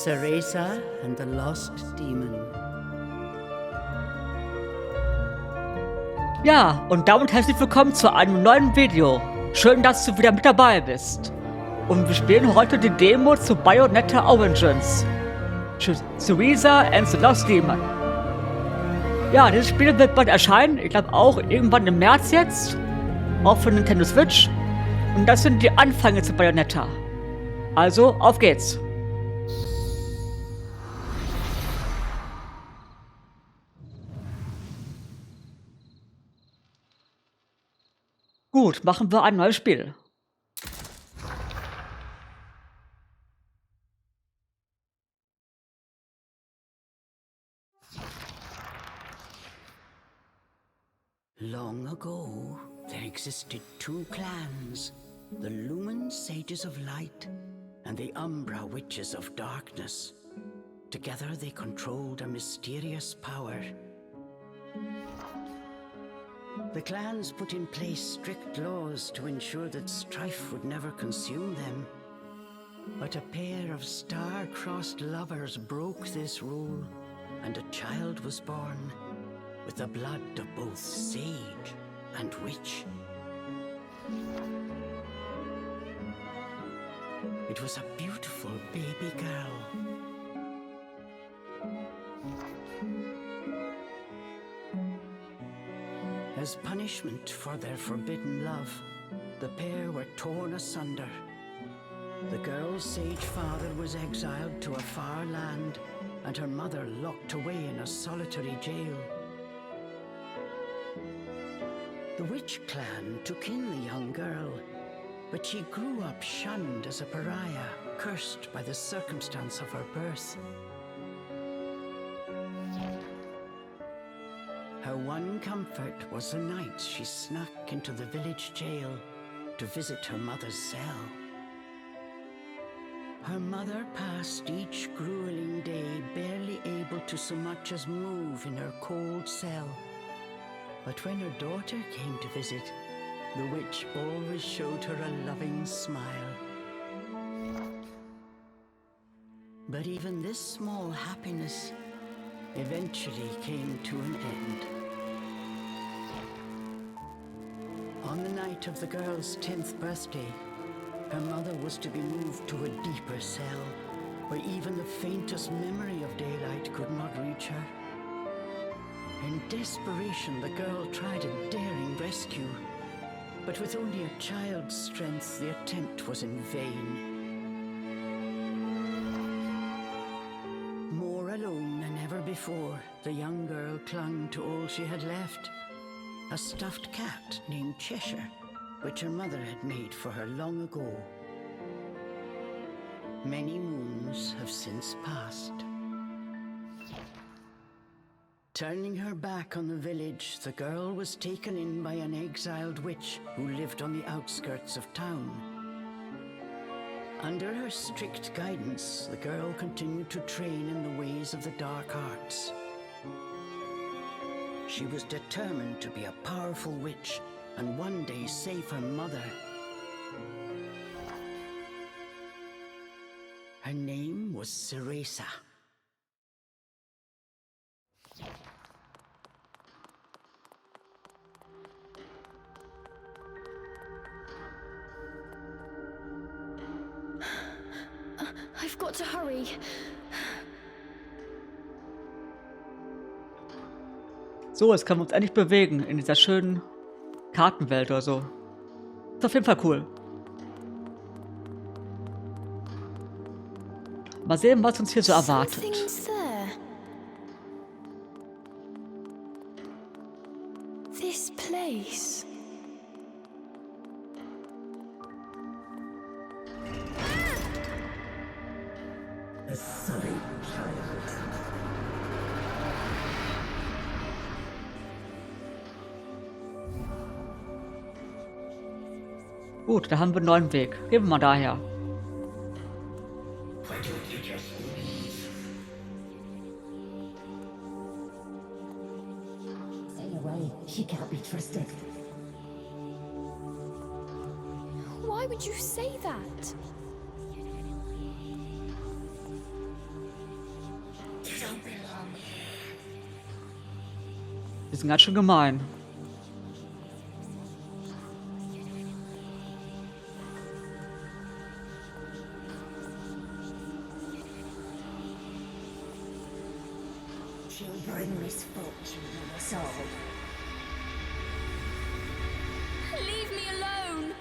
Cereza and the Lost Demon. Ja, und damit herzlich willkommen zu einem neuen Video. Schön, dass du wieder mit dabei bist. Und wir spielen heute die Demo zu Bayonetta Origins. Cereza and the Lost Demon. Ja, dieses Spiel wird bald erscheinen. Ich glaube auch irgendwann im März jetzt. Auch für Nintendo Switch. Und das sind die Anfänge zu Bayonetta. Also, auf geht's. Gut, machen wir ein neues Spiel. Long ago, there existed two clans, the Lumen Sages of Light and the Umbra Witches of Darkness. Together they controlled a mysterious power. The clans put in place strict laws to ensure that strife would never consume them. But a pair of star-crossed lovers broke this rule, and a child was born with the blood of both sage and witch. It was a beautiful baby girl. As punishment for their forbidden love, the pair were torn asunder. The girl's sage father was exiled to a far land, and her mother locked away in a solitary jail. The witch clan took in the young girl, but she grew up shunned as a pariah, cursed by the circumstance of her birth. Her one comfort was the nights she snuck into the village jail to visit her mother's cell. Her mother passed each grueling day barely able to so much as move in her cold cell. But when her daughter came to visit, the witch always showed her a loving smile. But even this small happiness eventually came to an end. On the night of the girl's 10th birthday, her mother was to be moved to a deeper cell, where even the faintest memory of daylight could not reach her. In desperation, the girl tried a daring rescue, but with only a child's strength, the attempt was in vain. More alone than ever before, the young girl clung to all she had left, a stuffed cat named Cheshire, which her mother had made for her long ago. Many moons have since passed. Turning her back on the village, the girl was taken in by an exiled witch who lived on the outskirts of town. Under her strict guidance, the girl continued to train in the ways of the dark arts. She was determined to be a powerful witch and one day save her mother. Her name was Cereza. I've got to hurry. So, jetzt können wir uns endlich bewegen in dieser schönen Kartenwelt oder so. Ist auf jeden Fall cool. Mal sehen, was uns hier so erwartet. Something's there. This place. Gut, da haben wir einen neuen Weg. Gehen wir mal daher. Stay away. She can't be trusted. Why would you say that? Die sind ganz schön gemein. She'll bring misfortune on us all. Leave me alone!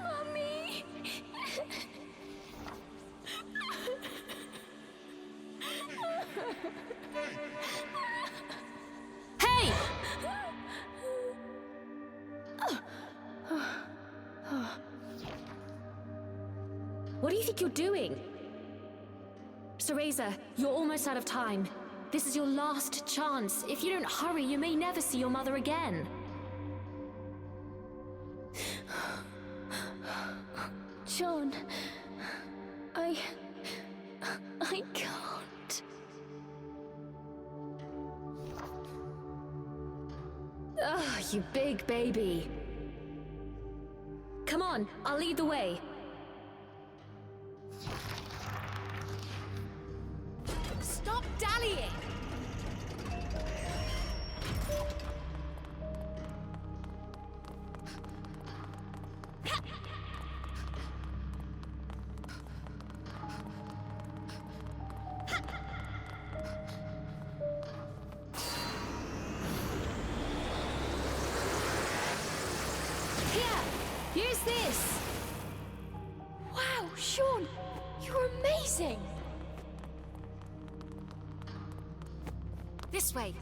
Mummy! Hey! What do you think you're doing? Cereza, you're almost out of time. This is your last chance. If you don't hurry, you may never see your mother again. John, I can't. Ugh, you big baby. Come on, I'll lead the way. Stop dallying! Here, use this. Wow, Sean, you're amazing. This way.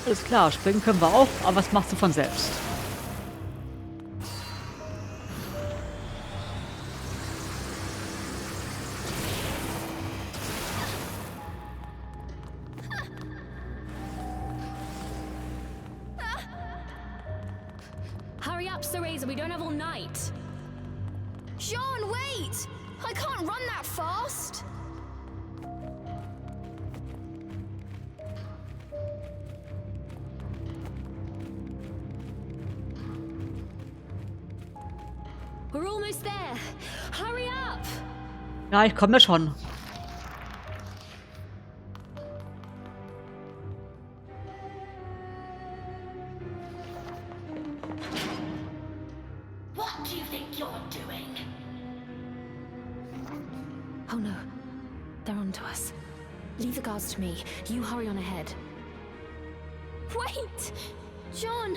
Alles klar, springen können wir auch, aber was machst du von selbst? Hurry up, Cereza, we don't have all night. John, wait! I can't run that fast! We're almost there. Hurry up! Ja, ich komme schon. What do you think you're doing? Oh no, they're onto us. Leave the guards to me. You hurry on ahead. Wait! John!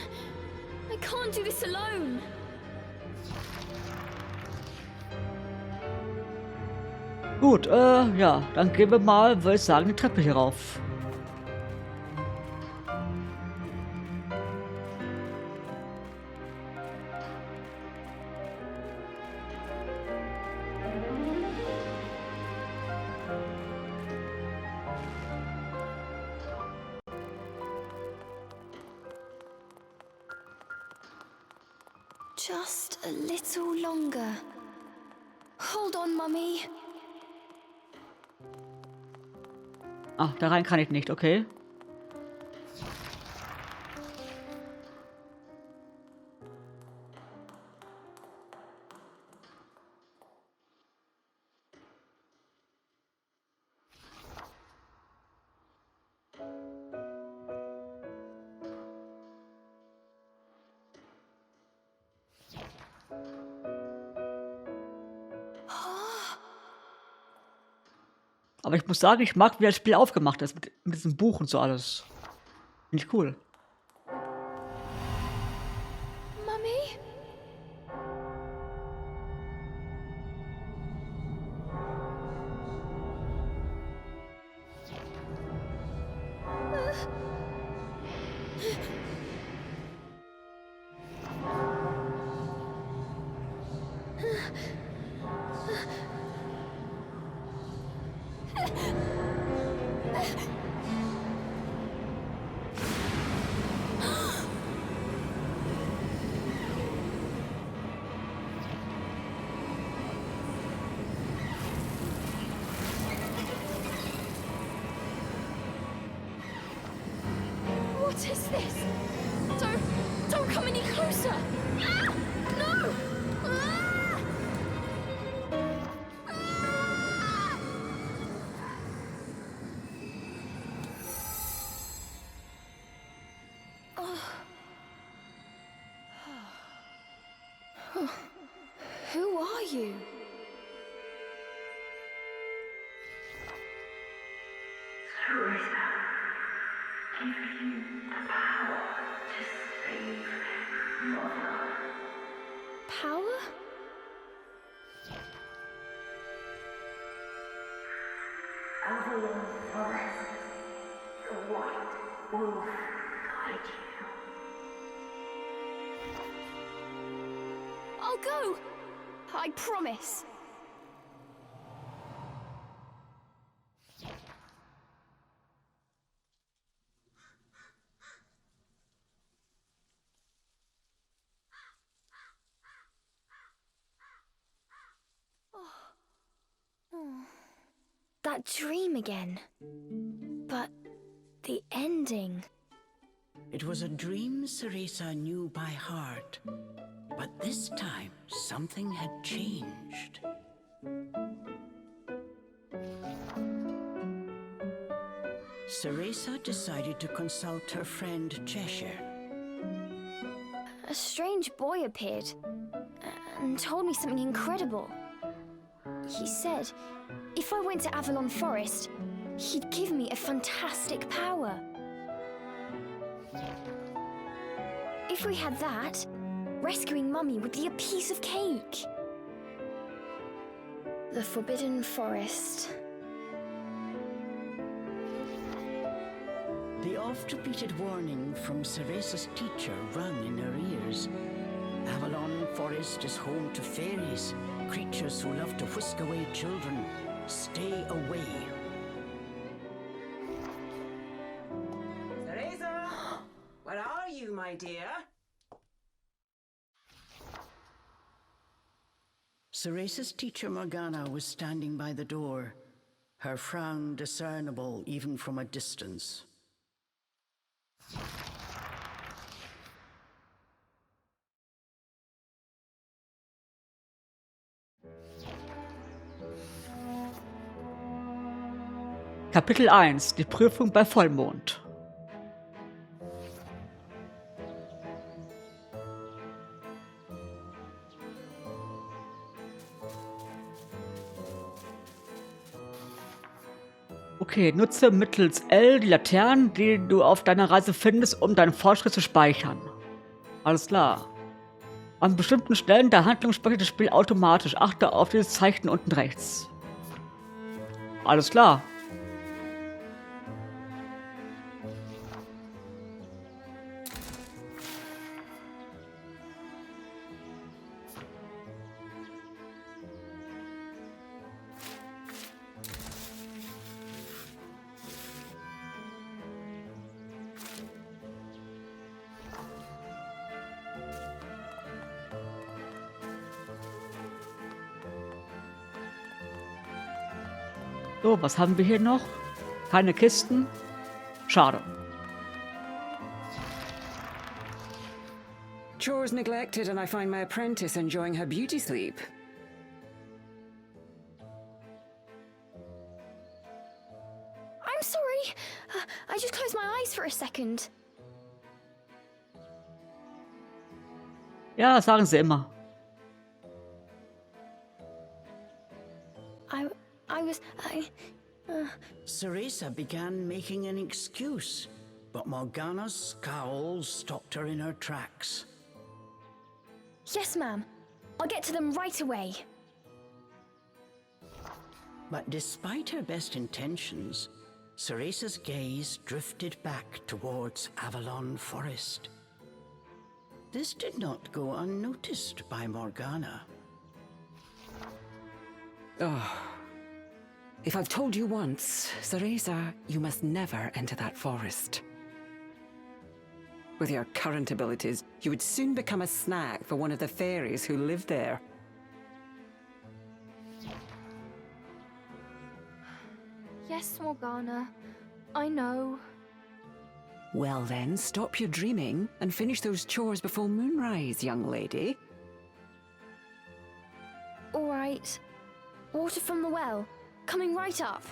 I can't do this alone! Gut, ja, dann gehen wir mal, würde ich sagen, die Treppe hier rauf. Just a little longer. Hold on, Mummy. Ah, da rein kann ich nicht, okay. Aber ich muss sagen, ich mag, wie das Spiel aufgemacht ist, mit diesem Buch und so alles. Finde ich cool. Mummy? What is this? Don't come any Who are you? Cereza, give you the power to save Mother. Power? Avalon Forest, the white wolf guide you. I'll go! I promise. That dream again. But the ending. It was a dream Cereza knew by heart, but this time something had changed. Cereza decided to consult her friend Cheshire. A strange boy appeared and told me something incredible. He said if I went to Avalon Forest, he'd give me a fantastic power. If we had that, rescuing Mummy would be a piece of cake. The Forbidden Forest. The oft-repeated warning from Cereza's teacher rung in her ears. Avalon Forest is home to fairies, creatures who love to whisk away children. Stay away. Cereza! Where are you, my dear? Cereza's teacher Morgana was standing by the door, her frown discernible even from a distance. Kapitel 1 – Die Prüfung bei Vollmond. Okay, nutze mittels L die Laternen, die du auf deiner Reise findest, um deinen Fortschritt zu speichern. Alles klar. An bestimmten Stellen der Handlung speichert das Spiel automatisch. Achte auf dieses Zeichen unten rechts. Alles klar. So, was haben wir hier noch? Keine Kisten? Schade. Chores neglected and I find my apprentice enjoying her beauty sleep. I'm sorry. I just closed my eyes for a second. Ja, das sagen sie immer. Cereza began making an excuse, but Morgana's scowl stopped her in her tracks. Yes, ma'am. I'll get to them right away. But despite her best intentions, Cereza's gaze drifted back towards Avalon Forest. This did not go unnoticed by Morgana. Oh. If I've told you once, Cereza, you must never enter that forest. With your current abilities, you would soon become a snack for one of the fairies who live there. Yes, Morgana. I know. Well then, stop your dreaming and finish those chores before moonrise, young lady. All right. Water from the well. Coming right up.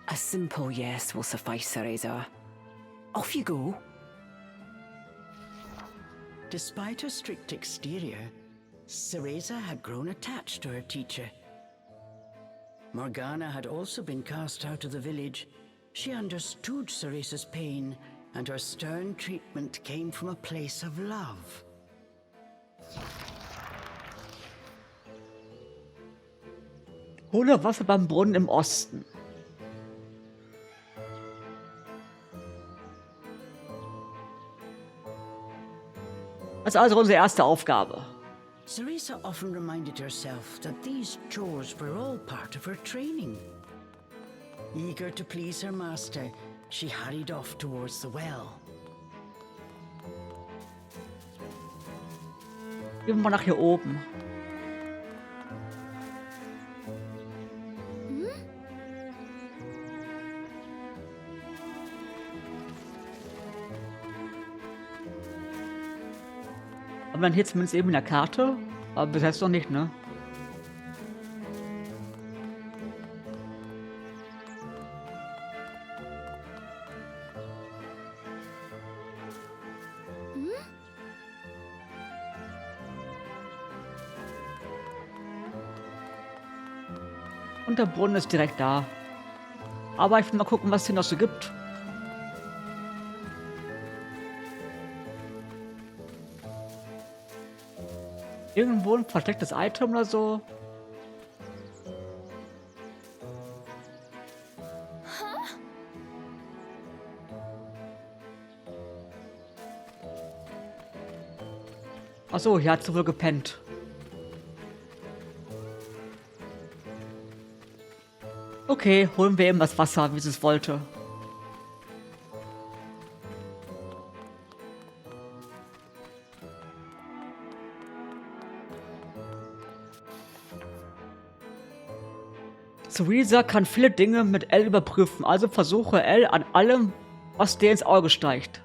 A simple yes will suffice, Cereza. Off you go. Despite her strict exterior, Cereza had grown attached to her teacher. Morgana had also been cast out of the village. She understood Cereza's pain, and her stern treatment came from a place of love. Hole Wasser beim Brunnen im Osten. Das ist also unsere erste Aufgabe. Cereza often reminded herself that these chores were all part of her training. Eager to please her master, she hurried off towards the well. Gehen wir mal nach hier oben. Aber dann hier zumindest eben in der Karte. Aber bis jetzt noch nicht, ne? Und der Brunnen ist direkt da. Aber ich will mal gucken, was es hier noch so gibt. Irgendwo ein verstecktes Item oder so. Achso, hier hat sie wohl gepennt. Okay, holen wir eben das Wasser, wie sie es wollte. Cereza kann viele Dinge mit L überprüfen, also versuche L an allem, was dir ins Auge sticht.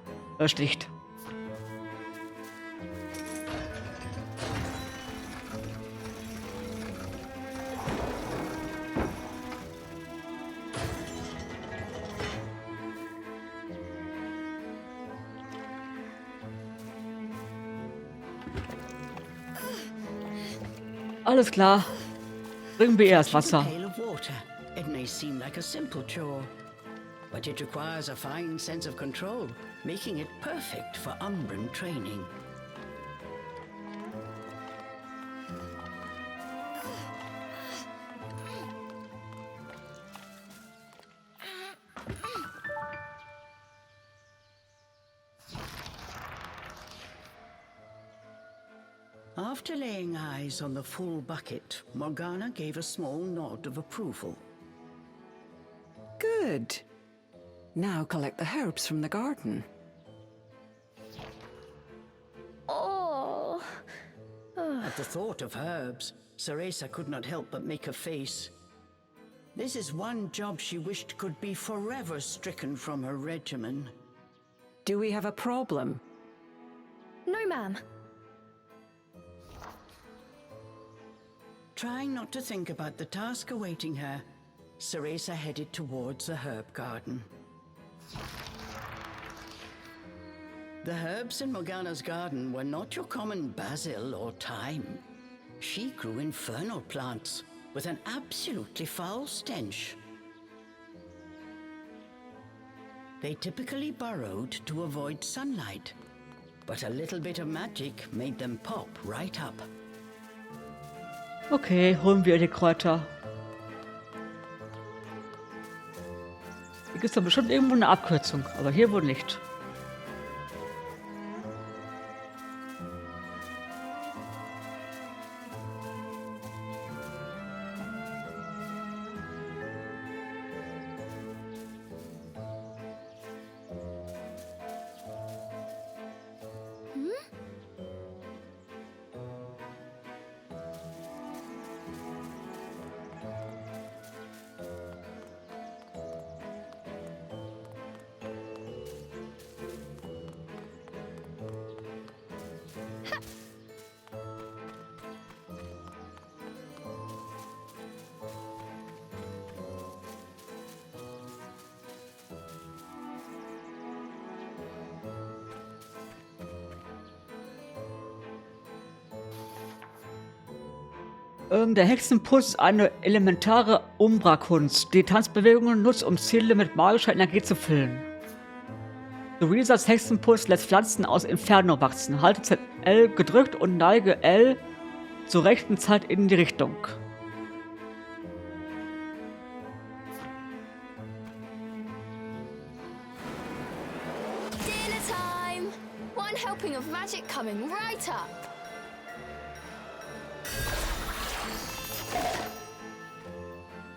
Alles klar. Bringen wir ihr das Wasser. It may seem like a simple chore, but it requires a fine sense of control, making it perfect for Umbran training. After laying eyes on the full bucket, Morgana gave a small nod of approval. Good. Now collect the herbs from the garden. Oh. At the thought of herbs, Cereza could not help but make a face. This is one job she wished could be forever stricken from her regimen. Do we have a problem? No, ma'am. Trying not to think about the task awaiting her, Cereza headed towards the herb garden. The herbs in Morgana's garden were not your common basil or thyme. She grew infernal plants with an absolutely foul stench. They typically burrowed to avoid sunlight, but a little bit of magic made them pop right up. Okay, holen wir die Kräuter. Hier gibt es doch bestimmt irgendwo eine Abkürzung, aber hier wohl nicht. Der Hexenpuls ist eine elementare Umbra-Kunst, die Tanzbewegungen nutzt, um Ziele mit magischer Energie zu füllen. Cerezas Hexenpuls lässt Pflanzen aus Inferno wachsen. Halte L gedrückt und neige L zur rechten Zeit in die Richtung. Dinner time! One helping of magic coming right up.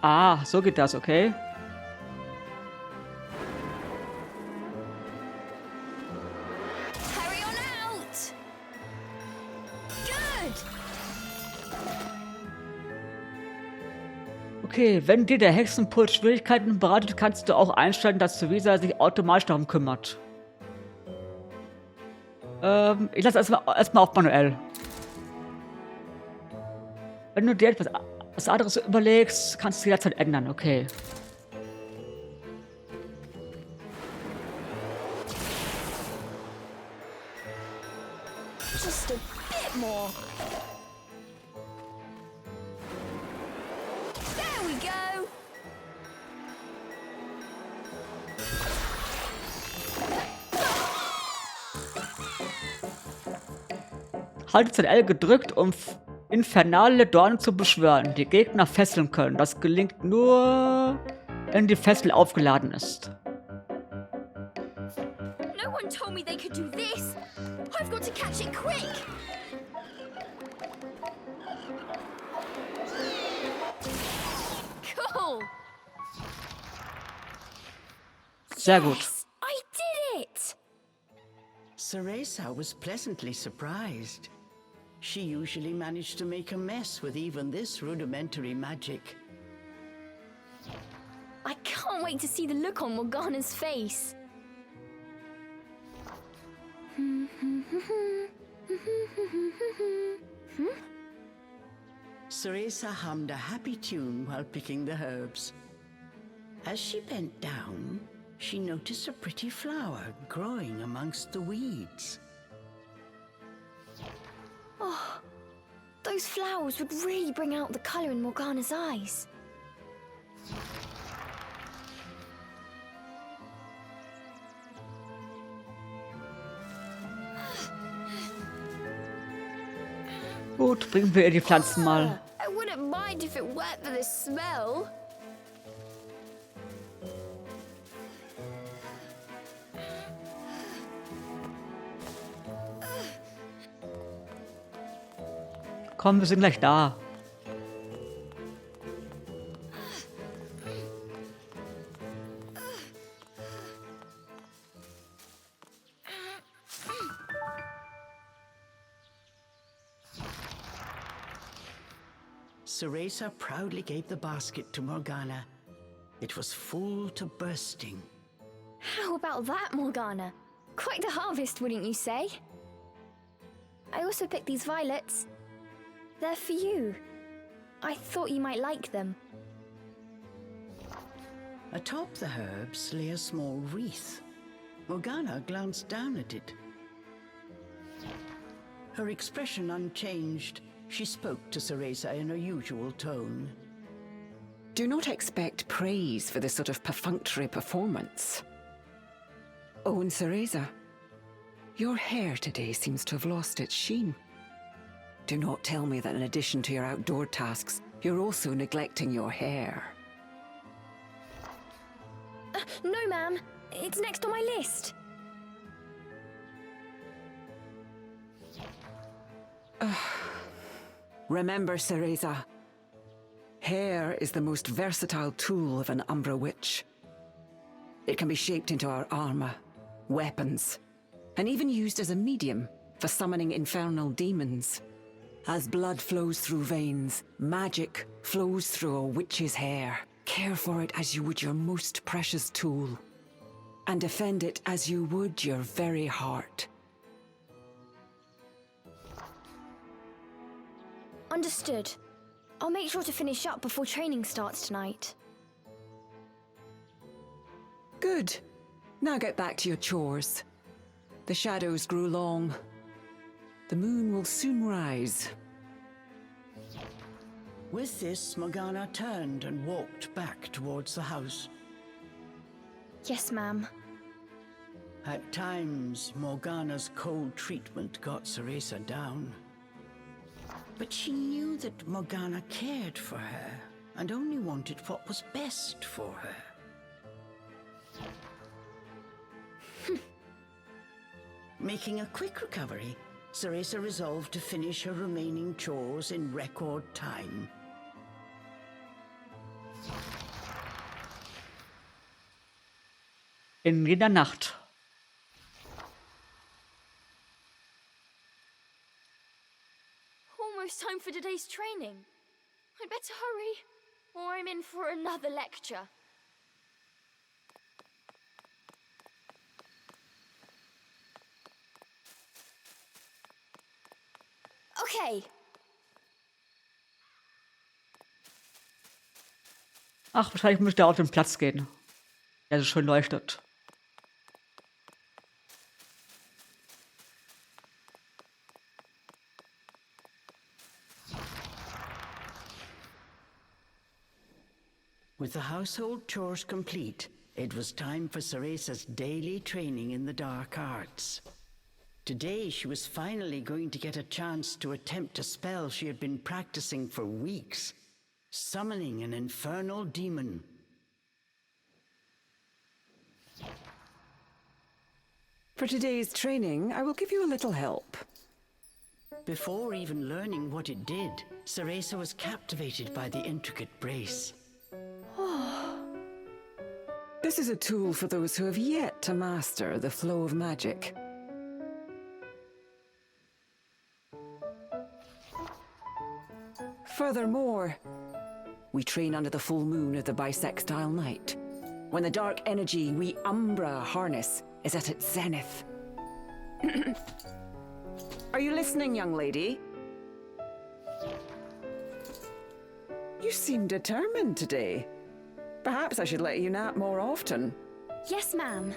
Ah, so geht das, okay. Hurry on out! Good! Okay, wenn dir der Hexenpuls Schwierigkeiten bereitet, kannst du auch einstellen, dass Cereza sich automatisch darum kümmert. Ich lasse erstmal auf manuell. Wenn du dir etwas anderes überlegst, kannst du es jederzeit ändern, okay. Just a bit more. There we go! Halte L gedrückt, um infernale Dornen zu beschwören, die Gegner fesseln können. Das gelingt nur, wenn die Fessel aufgeladen ist. No one told me they could do this. I've got to catch it quick. Cool. Sehr gut. Yes, I did it. Cereza was pleasantly surprised. She usually managed to make a mess with even this rudimentary magic. I can't wait to see the look on Morgana's face. Cereza hummed a happy tune while picking the herbs. As she bent down, she noticed a pretty flower growing amongst the weeds. Oh, those flowers would really bring out the colour in Morgana's eyes. Gut, bringen wir ihr die Pflanzen mal. I wouldn't mind if it weren't for the smell. Komm, wir sind gleich da. Cereza proudly gave the basket to Morgana. It was full to bursting. How about that, Morgana? Quite the harvest, wouldn't you say? I also picked these violets. They're for you. I thought you might like them. Atop the herbs lay a small wreath. Morgana glanced down at it. Her expression unchanged, she spoke to Cereza in her usual tone. Do not expect praise for this sort of perfunctory performance. Oh, and Cereza, your hair today seems to have lost its sheen. Do not tell me that in addition to your outdoor tasks, you're also neglecting your hair. No, ma'am. It's next on my list. Remember, Cereza, hair is the most versatile tool of an Umbra witch. It can be shaped into our armor, weapons, and even used as a medium for summoning infernal demons. As blood flows through veins, magic flows through a witch's hair. Care for it as you would your most precious tool, and defend it as you would your very heart. Understood. I'll make sure to finish up before training starts tonight. Good. Now get back to your chores. The shadows grew long. The moon will soon rise. With this, Morgana turned and walked back towards the house. Yes, ma'am. At times, Morgana's cold treatment got Cereza down. But she knew that Morgana cared for her and only wanted what was best for her. Making a quick recovery, Cereza resolved to finish her remaining chores in record time. In jeder Nacht. Almost time for today's training. I'd better hurry, or I'm in for another lecture. Okay. Ach, wahrscheinlich muss ich da auf den Platz gehen, der so schön leuchtet. With the household chores complete, it was time for Cereza's daily training in the dark arts. Today, she was finally going to get a chance to attempt a spell she had been practicing for weeks, summoning an infernal demon. For today's training, I will give you a little help. Before even learning what it did, Cereza was captivated by the intricate brace. This is a tool for those who have yet to master the flow of magic. Furthermore, we train under the full moon of the bisextile night, when the dark energy we Umbra harness is at its zenith. Are you listening, young lady? You seem determined today. Perhaps I should let you nap more often. Yes, ma'am.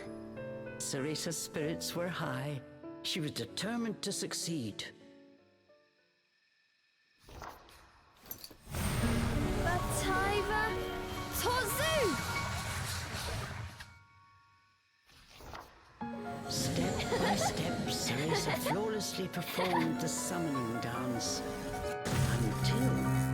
Cereza's spirits were high. She was determined to succeed. Bataiva Tozu! Step by step, Cereza flawlessly performed the summoning dance. Until...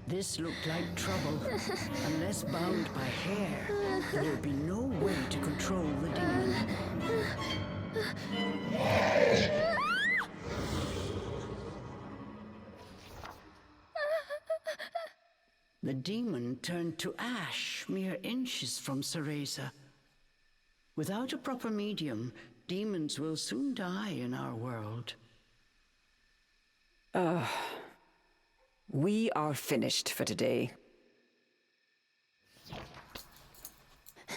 This looked like trouble. Unless bound by hair, there would be no way to control the demon. The demon turned to ash mere inches from Cereza. Without a proper medium, demons will soon die in our world. We are finished for today.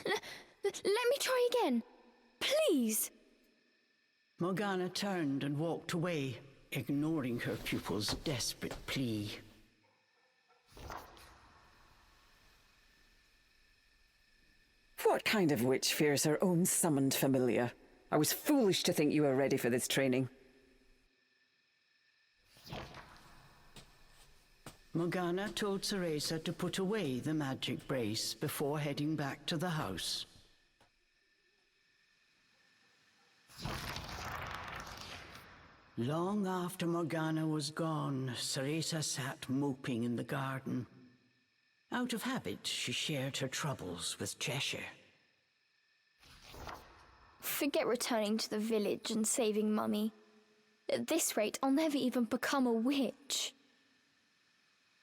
Let me try again. Please. Morgana turned and walked away, ignoring her pupil's desperate plea. What kind of witch fears her own summoned familiar? I was foolish to think you were ready for this training. Morgana told Cereza to put away the magic brace before heading back to the house. Long after Morgana was gone, Cereza sat moping in the garden. Out of habit, she shared her troubles with Cheshire. Forget returning to the village and saving Mummy. At this rate, I'll never even become a witch.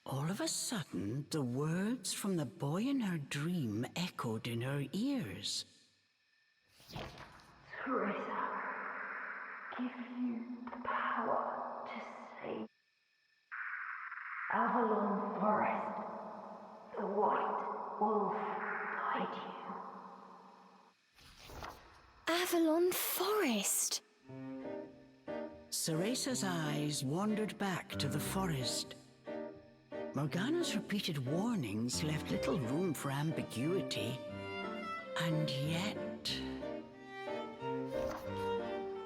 All of a sudden, the words from the boy in her dream echoed in her ears. Cereza, give you the power to save Avalon Forest. The white wolf guide you. Avalon Forest. Cereza's eyes wandered back to the forest. Morgana's repeated warnings left little room for ambiguity. And yet...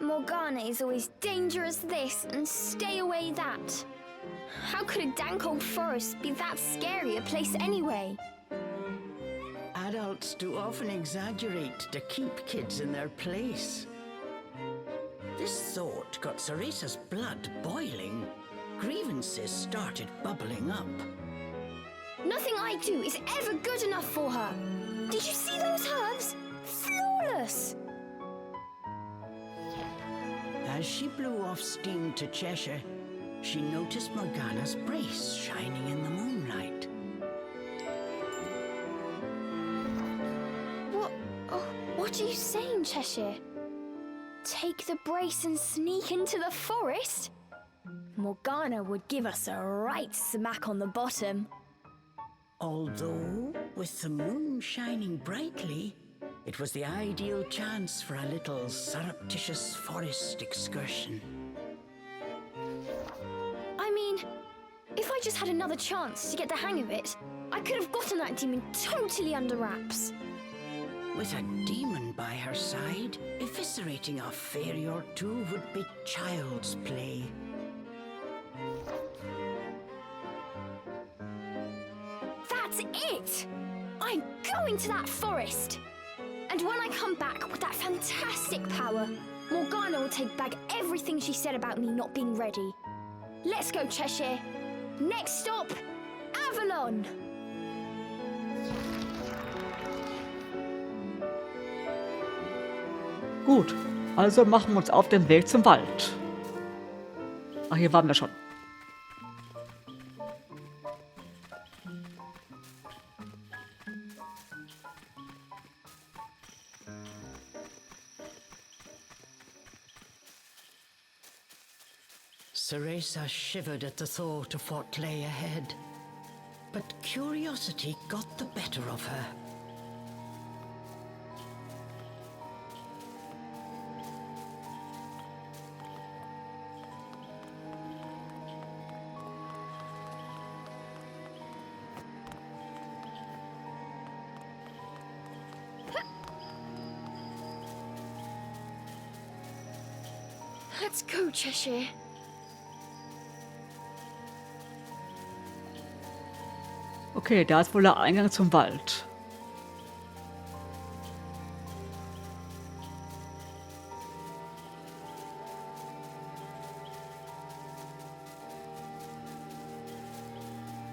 Morgana is always dangerous this and stay away that. How could a dank old forest be that scary a place anyway? Adults do often exaggerate to keep kids in their place. This thought got Cereza's blood boiling. Grievances started bubbling up. Nothing I do is ever good enough for her. Did you see those herbs? Flawless! As she blew off steam to Cheshire, she noticed Morgana's brace shining in the moonlight. What are you saying, Cheshire? Take the brace and sneak into the forest? Morgana would give us a right smack on the bottom. Although, with the moon shining brightly, it was the ideal chance for a little surreptitious forest excursion. I mean, if I just had another chance to get the hang of it, I could have gotten that demon totally under wraps. With a demon by her side, eviscerating a fairy or two would be child's play. That's it! I'm going to that forest! And when I come back with that fantastic power, Morgana will take back everything she said about me not being ready. Let's go, Cheshire. Next stop, Avalon! Gut, also machen wir uns auf den Weg zum Wald. Ach, hier waren wir schon. Cereza shivered at the thought of what lay ahead, but curiosity got the better of her. Let's go, Cheshire. Okay, da ist wohl der Eingang zum Wald.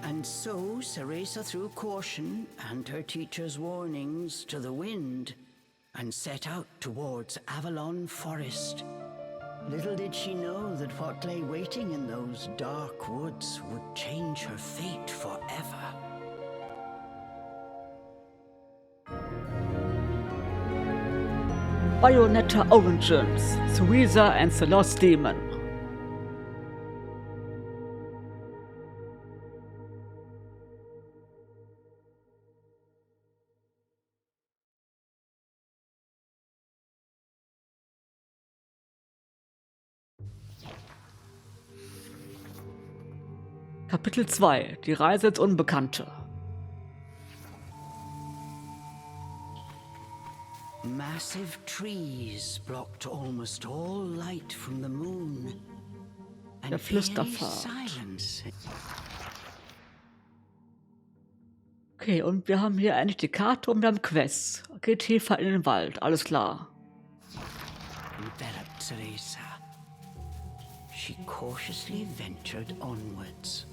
And so Cereza threw caution and her teacher's warnings to the wind and set out towards Avalon Forest. Little did she know that what lay waiting in those dark woods would change her fate forever. Bayonetta Origins, Cereza and the Lost Demon. Kapitel 2: Die Reise ins Unbekannte. Massive trees blocked almost all light from the moon. Der Flüsterpfad. Okay, und wir haben hier eigentlich die Karte und wir haben Quests. Geht tiefer in den Wald, alles klar. Enveloped Cereza. She cautiously ventured onwards.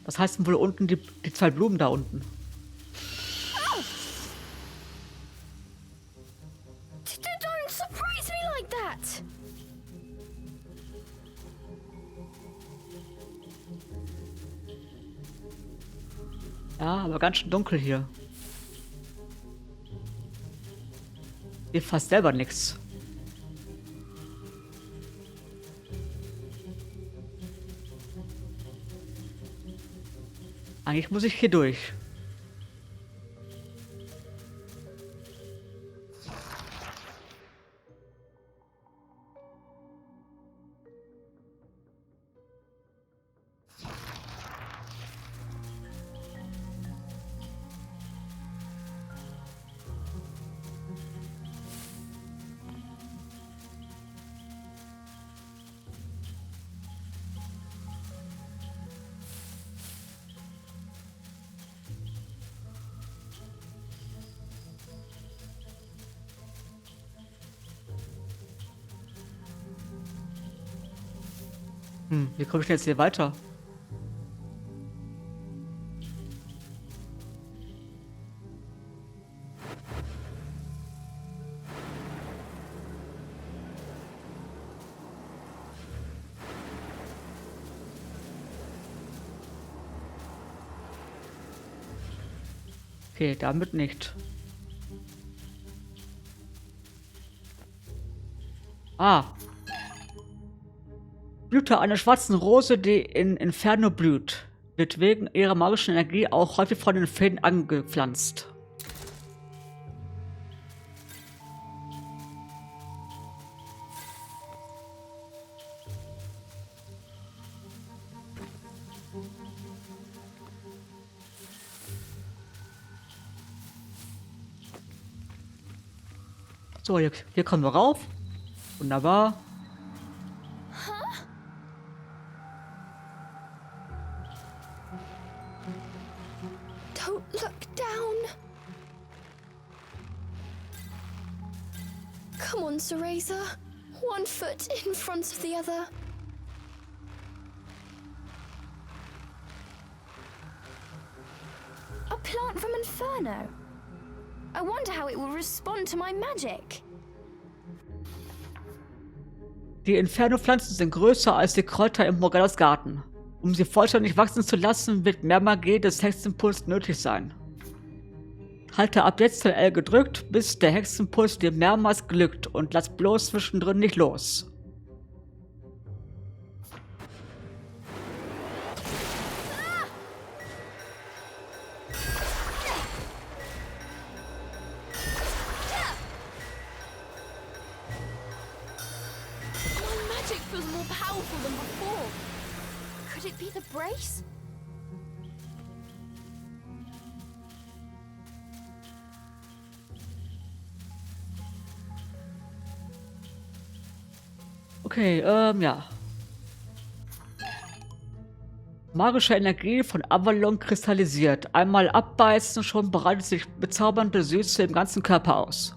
Was heißt denn wohl unten die zwei Blumen da unten? Don't surprise me like that! Ja, aber ganz schön dunkel hier. Hier fast selber nichts. Eigentlich muss ich hier durch. Wie komme ich denn jetzt hier weiter? Okay, damit nicht. Ah. Blüte einer schwarzen Rose, die in Inferno blüht, wird wegen ihrer magischen Energie auch häufig von den Feen angepflanzt. So, hier kommen wir rauf. Wunderbar. Don't look down. Come on, Cereza. One foot in front of the other. A plant from Inferno. I wonder how it will respond to my magic. Die Inferno-Pflanzen sind größer als die Kräuter im Morganas Garten. Um sie vollständig wachsen zu lassen, wird mehr Magie des Hexenpuls nötig sein. Halte ab jetzt L gedrückt, bis der Hexenpuls dir mehrmals glückt und lass bloß zwischendrin nicht los. Feels more powerful than before. Could it be the brace? Okay, ja. Magische Energie von Avalon kristallisiert. Einmal abbeißen, schon breitet sich bezaubernde Süße im ganzen Körper aus.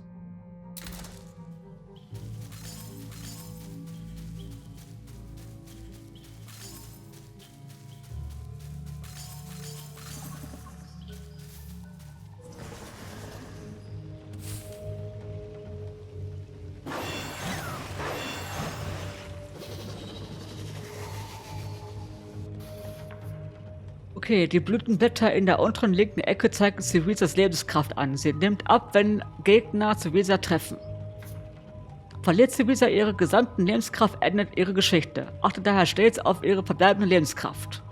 Okay, die Blütenblätter in der unteren linken Ecke zeigen Cerezas Lebenskraft an. Sie nimmt ab, wenn Gegner Cereza treffen. Verliert Cereza ihre gesamten Lebenskraft, endet ihre Geschichte. Achte daher stets auf ihre verbleibende Lebenskraft.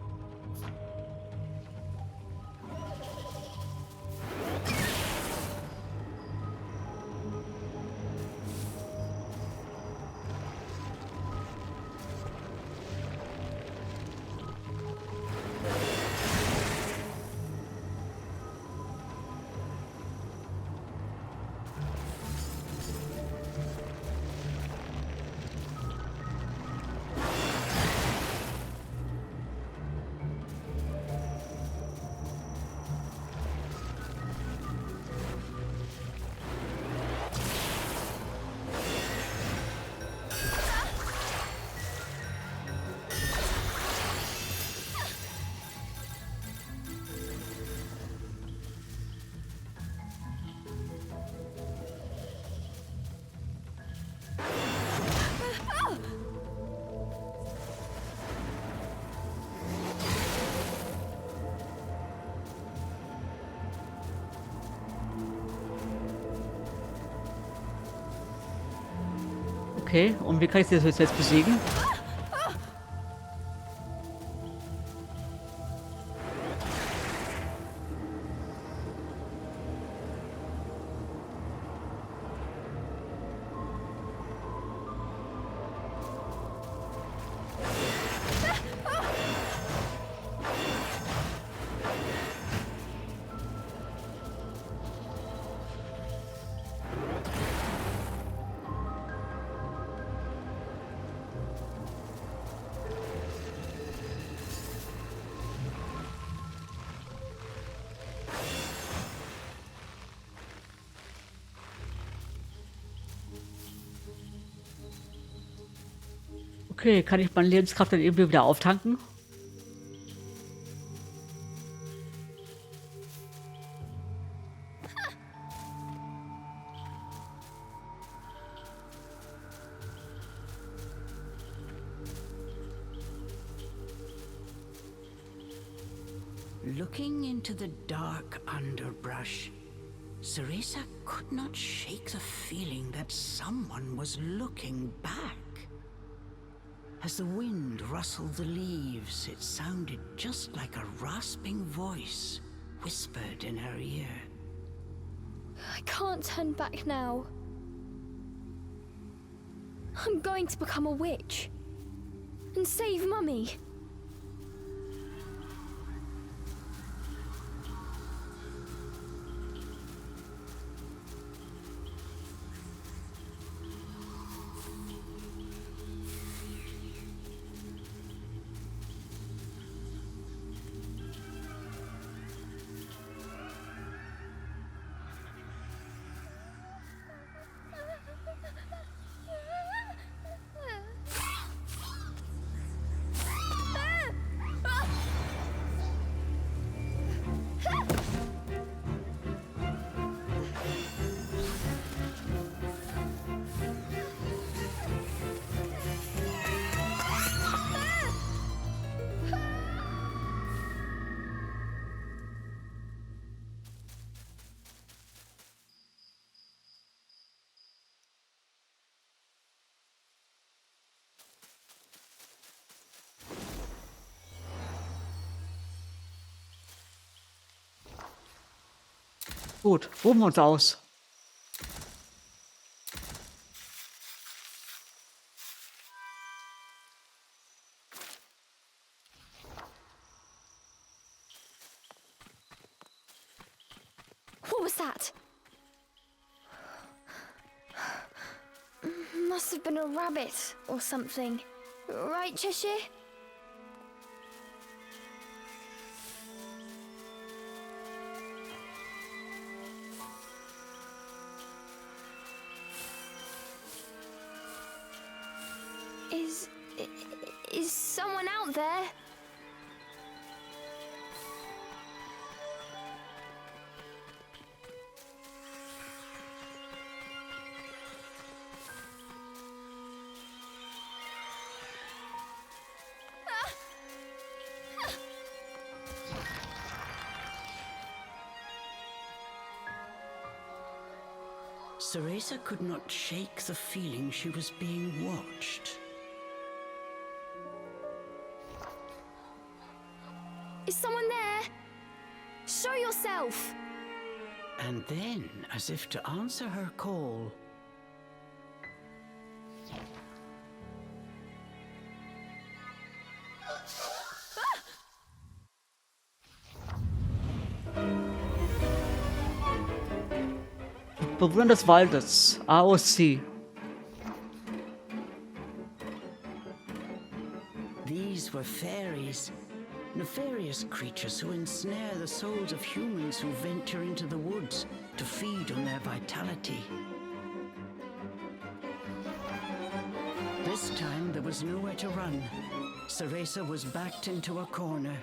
Okay, und wie kann ich das jetzt besiegen? Okay, kann ich meine Lebenskraft dann irgendwie wieder auftanken? Looking into the dark underbrush, Cereza could not shake the feeling that someone was looking back. As the wind rustled the leaves, it sounded just like a rasping voice whispered in her ear. I can't turn back now. I'm going to become a witch and save Mummy. Gut, ruhen wir uns aus. What was that? Must have been a rabbit or something. Right, Cheshire? Is someone out there? Cereza could not shake the feeling she was being watched. Is someone there? Show yourself! And then, as if to answer her call, Bewohner des Waldes, AOC. these were fairies, nefarious creatures who ensnare the souls of humans who venture into the woods to feed on their vitality. This time there was nowhere to run. Cereza was backed into a corner.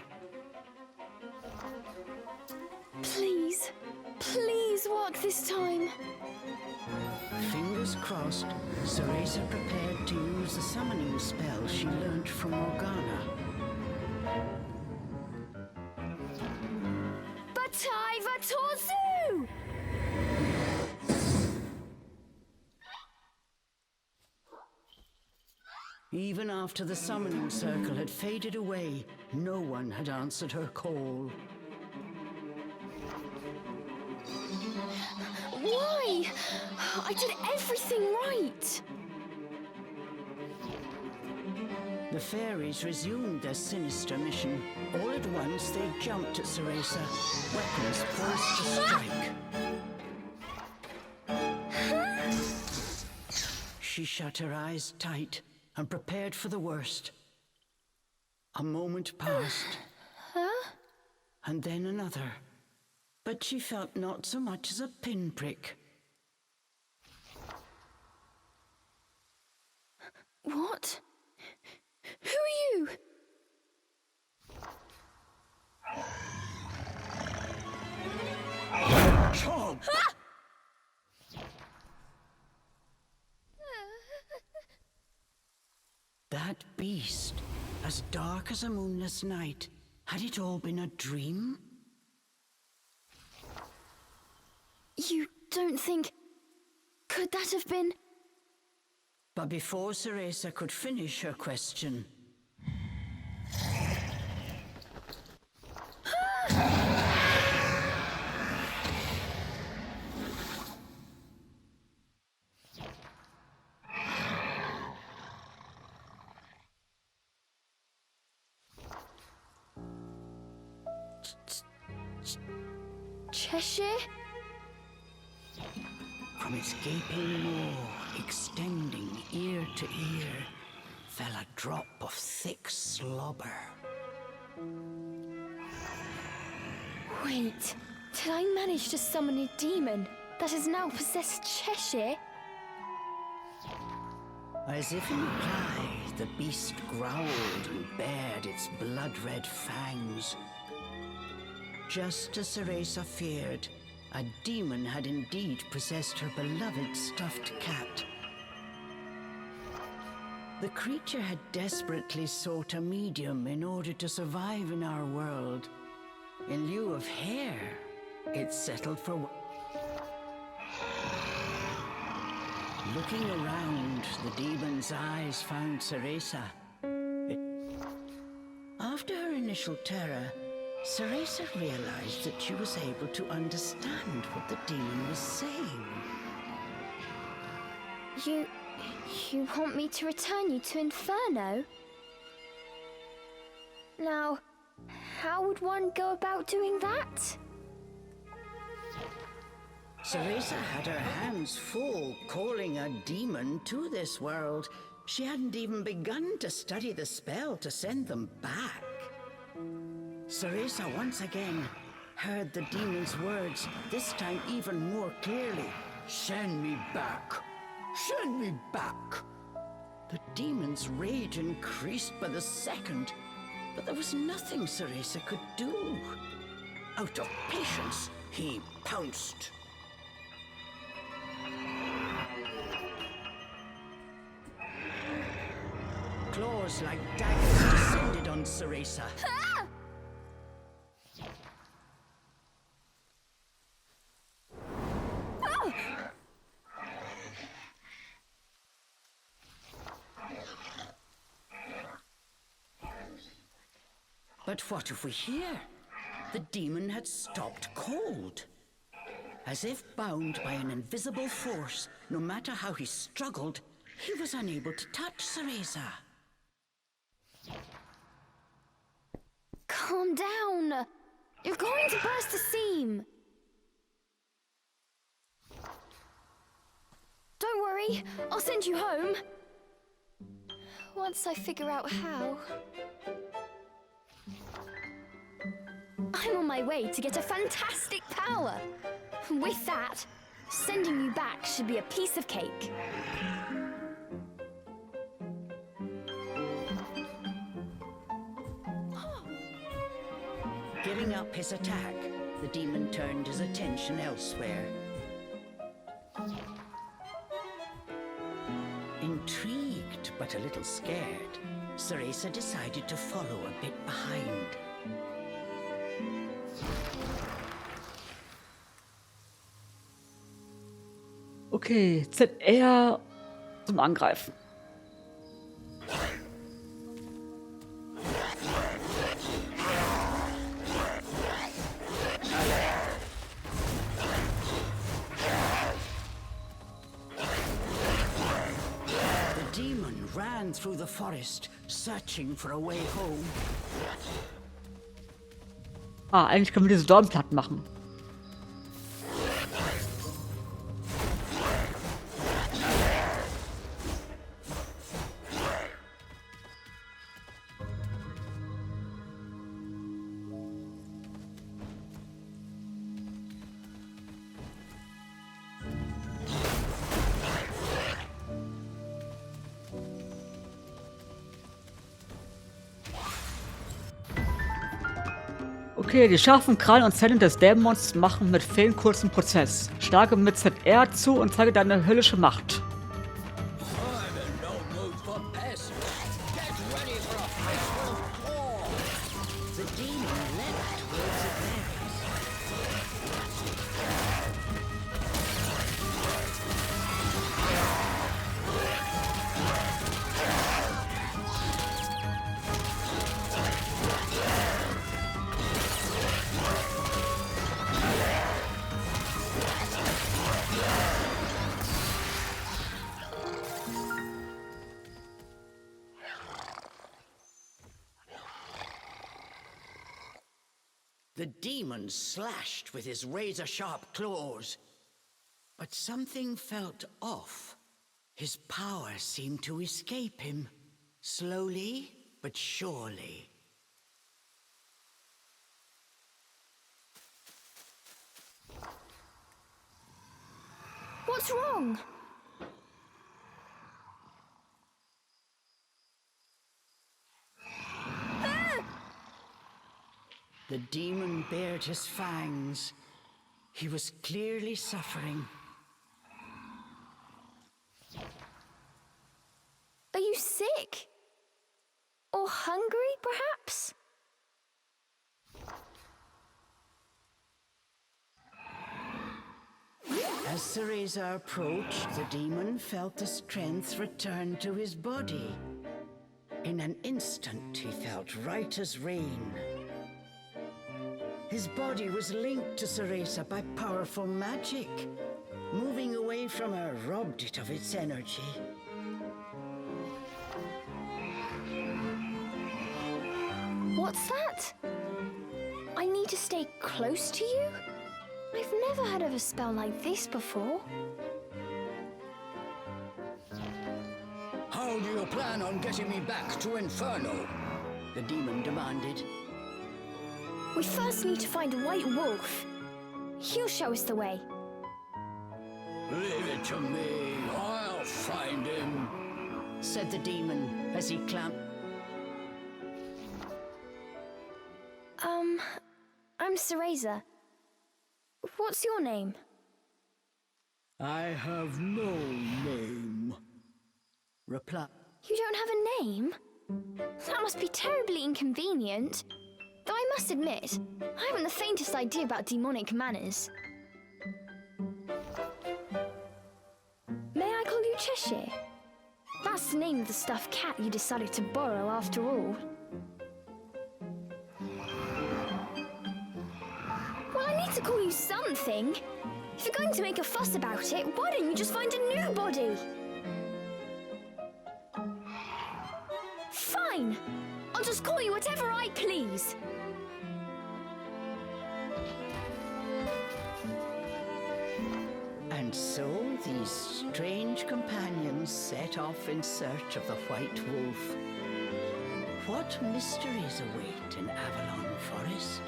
Please, please work this time. Fingers crossed, Cereza prepared to use the summoning spell she learned from Morgana. Batai Vatozu! Even after the summoning circle had faded away, no one had answered her call. Why? I did everything right. The fairies resumed their sinister mission. All at once, they jumped at Cereza, weapons poised to strike. She shut her eyes tight and prepared for the worst. A moment passed, and then another, but she felt not so much as a pinprick. What? dark as a moonless night. Had it all been a dream? You don't think... Could that have been... But before Cereza could finish her question... Cheshire? From its gaping maw, extending ear to ear, fell a drop of thick slobber. Wait, did I manage to summon a demon that has now possessed Cheshire? As if in reply, the beast growled and bared its blood-red fangs. Just as Cereza feared, a demon had indeed possessed her beloved stuffed cat. The creature had desperately sought a medium in order to survive in our world. In lieu of hair, it settled for... Looking around, the demon's eyes found Cereza. After her initial terror, Cereza realized that she was able to understand what the demon was saying. You want me to return you to Inferno? Now, how would one go about doing that? Cereza had her hands full calling a demon to this world. She hadn't even begun to study the spell to send them back. Cereza once again heard the demon's words, this time even more clearly. Send me back! Send me back! The demon's rage increased by the second, but there was nothing Cereza could do. Out of patience, he pounced. Claws like daggers descended on Cereza. Ah! Oh! But what if we hear? The demon had stopped cold. As if bound by an invisible force, no matter how he struggled, he was unable to touch Cereza. Calm down. You're going to burst a seam. Don't worry, I'll send you home. Once I figure out how. I'm on my way to get a fantastic power. With that, sending you back should be a piece of cake. Giving up his attack, the demon turned his attention elsewhere. Intrigued, but a little scared, Cereza decided to follow a bit behind. Okay, ZR zum Angreifen. Ran through the forest, searching for a way home. Ah, eigentlich können wir diese Dorn platt machen. Okay, die scharfen Krallen und Zähne des Dämons machen mit vielen kurzen Prozess. Schlage mit ZR zu und zeige deine höllische Macht. I'm in no mood for pests. Get ready for a fistful of The demon slashed with his razor-sharp claws. But something felt off. His power seemed to escape him, slowly but surely. What's wrong? The demon bared his fangs. He was clearly suffering. Are you sick? Or hungry, perhaps? As Cereza approached, the demon felt the strength return to his body. In an instant, he felt right as rain. His body was linked to Cereza by powerful magic. Moving away from her robbed it of its energy. What's that? I need to stay close to you? I've never heard of a spell like this before. How do you plan on getting me back to Inferno? The demon demanded. We first need to find White Wolf. He'll show us the way. Leave it to me. I'll find him, said the demon as he clamped. I'm Cereza. What's your name? I have no name. Reply. You don't have a name? That must be terribly inconvenient. Though I must admit, I haven't the faintest idea about demonic manners. May I call you Cheshire? That's the name of the stuffed cat you decided to borrow after all. Well, I need to call you something. If you're going to make a fuss about it, why don't you just find a new body? Fine! I'll just call you whatever I please. And so these strange companions set off in search of the White Wolf. What mysteries await in Avalon Forest?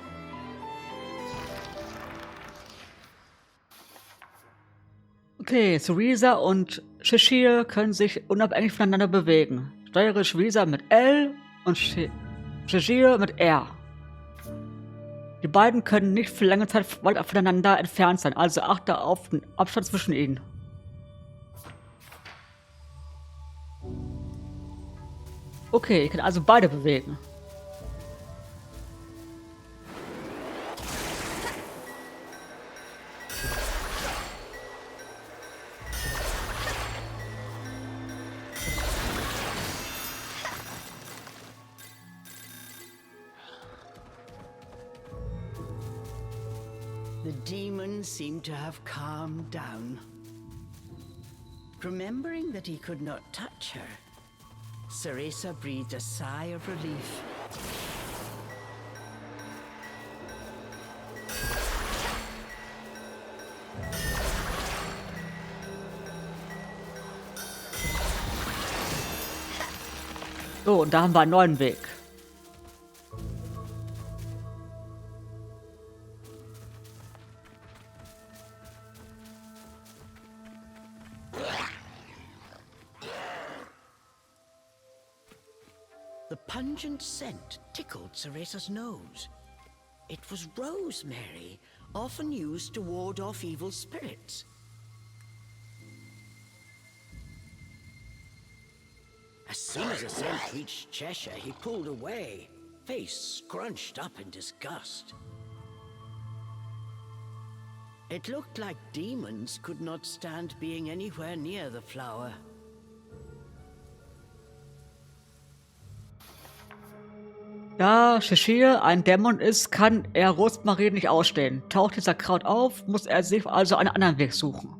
Okay, Cereza und Cheshire können sich unabhängig voneinander bewegen. Steuere Cereza mit L und Cheshire mit R. Die beiden können nicht für lange Zeit voneinander entfernt sein, also achte auf den Abstand zwischen ihnen. Okay, ich kann also beide bewegen. The demon seemed to have calmed down. Remembering that he could not touch her, Cereza breathed a sigh of relief. So, und da haben wir einen neuen Weg. The pungent scent tickled Cereza's nose. It was rosemary, often used to ward off evil spirits. As soon as the scent reached Cheshire, he pulled away, face scrunched up in disgust. It looked like demons could not stand being anywhere near the flower. Da Cheshire ein Dämon ist, kann er Rosmarin nicht ausstehen. Taucht dieser Kraut auf, muss er sich also einen anderen Weg suchen.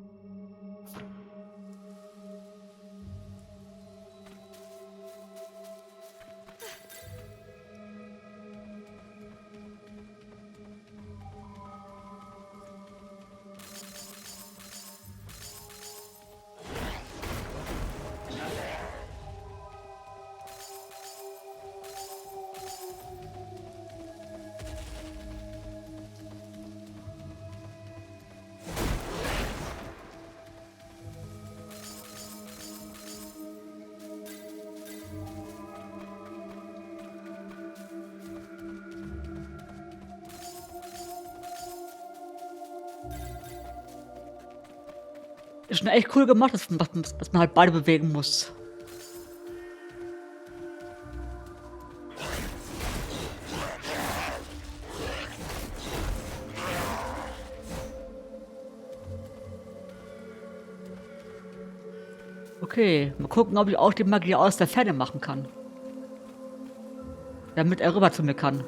Ist schon echt cool gemacht, dass man halt beide bewegen muss. Okay, mal gucken, ob ich auch die Magie aus der Ferne machen kann. Damit er rüber zu mir kann.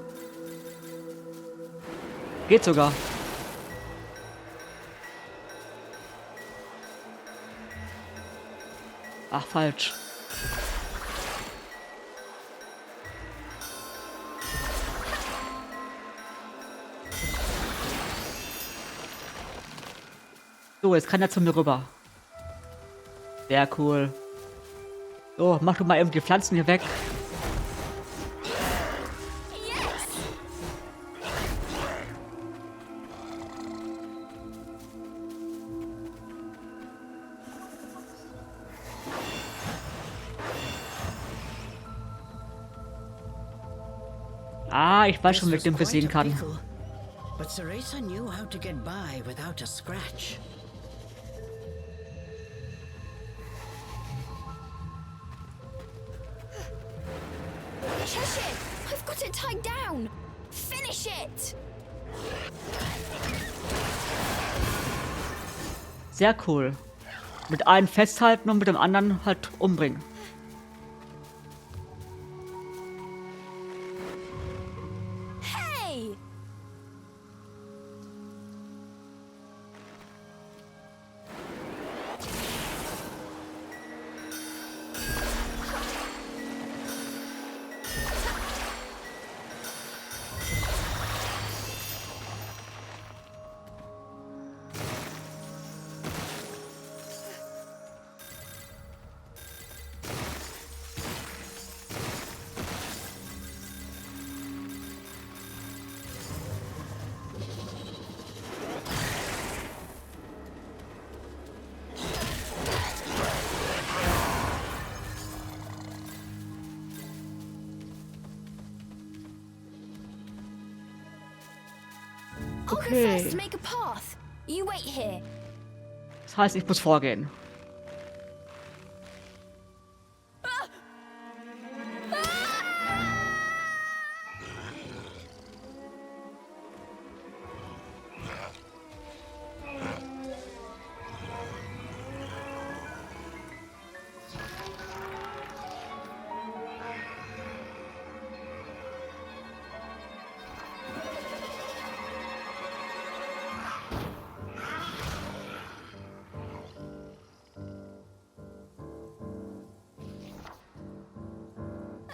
Geht sogar. Ach, falsch. So, jetzt kann er zu mir rüber. Sehr cool. So, mach du mal eben die Pflanzen hier weg. Ah, ich weiß schon, wie ich den besiegen kann. But Cereza knew how to get by without a scratch. Cheshire! I've got it tied down! Finish it! Sehr cool. Mit einem festhalten und mit dem anderen halt umbringen. Hey! I'll go Okay. first to make a path. You wait here. Das heißt, ich muss vorgehen.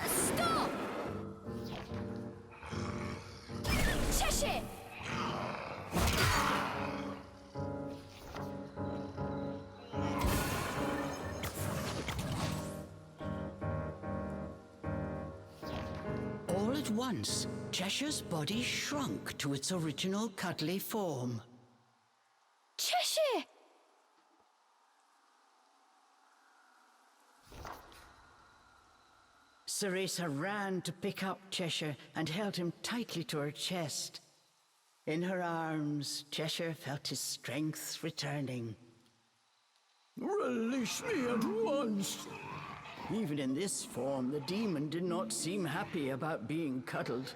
Stop! Cheshire! All at once, Cheshire's body shrunk to its original cuddly form. Cheshire! Cereza ran to pick up Cheshire and held him tightly to her chest. In her arms, Cheshire felt his strength returning. Release me at once! Even in this form, the demon did not seem happy about being cuddled.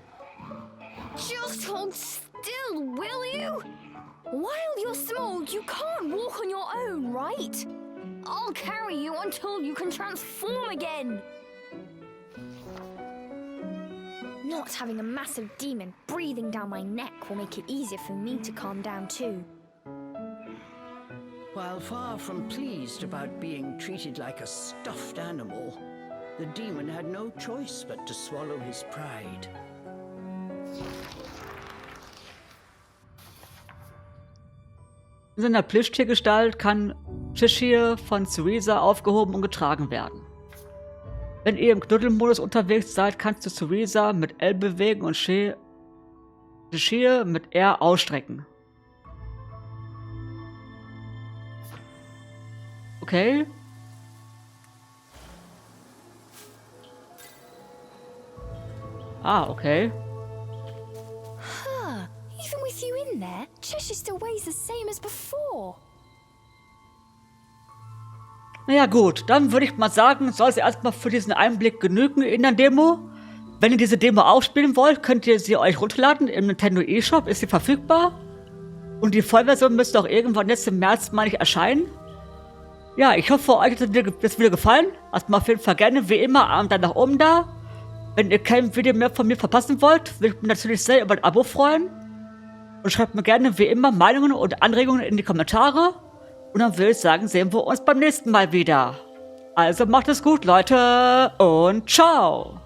Just hold still, will you? While you're small, you can't walk on your own, right? I'll carry you until you can transform again. Not having a massive demon breathing down my neck will make it easier for me to calm down too. While far from pleased about being treated like a stuffed animal, the demon had no choice but to swallow his pride. In seiner Plüschtiergestalt kann Cheshire von Cereza aufgehoben und getragen werden. Wenn ihr im Knuddelmodus unterwegs seid, kannst du Cereza mit L bewegen und Cheshire mit R ausstrecken. Okay. Ah, okay. Huh. Even with you in there, Cheshire still weighs the same as before. Naja gut, dann würde ich mal sagen, soll es erstmal für diesen Einblick genügen in der Demo. Wenn ihr diese Demo auch spielen wollt, könnt ihr sie euch runterladen. Im Nintendo eShop ist sie verfügbar. Und die Vollversion müsste auch irgendwann jetzt im März, meine ich, erscheinen. Ja, ich hoffe, euch hat das Video gefallen. Lasst mal auf jeden Fall gerne, wie immer, einen Daumen nach oben da. Wenn ihr kein Video mehr von mir verpassen wollt, würde ich mich natürlich sehr über ein Abo freuen. Und schreibt mir gerne, wie immer, Meinungen und Anregungen in die Kommentare. Und dann würde ich sagen, sehen wir uns beim nächsten Mal wieder. Also macht es gut, Leute, und ciao!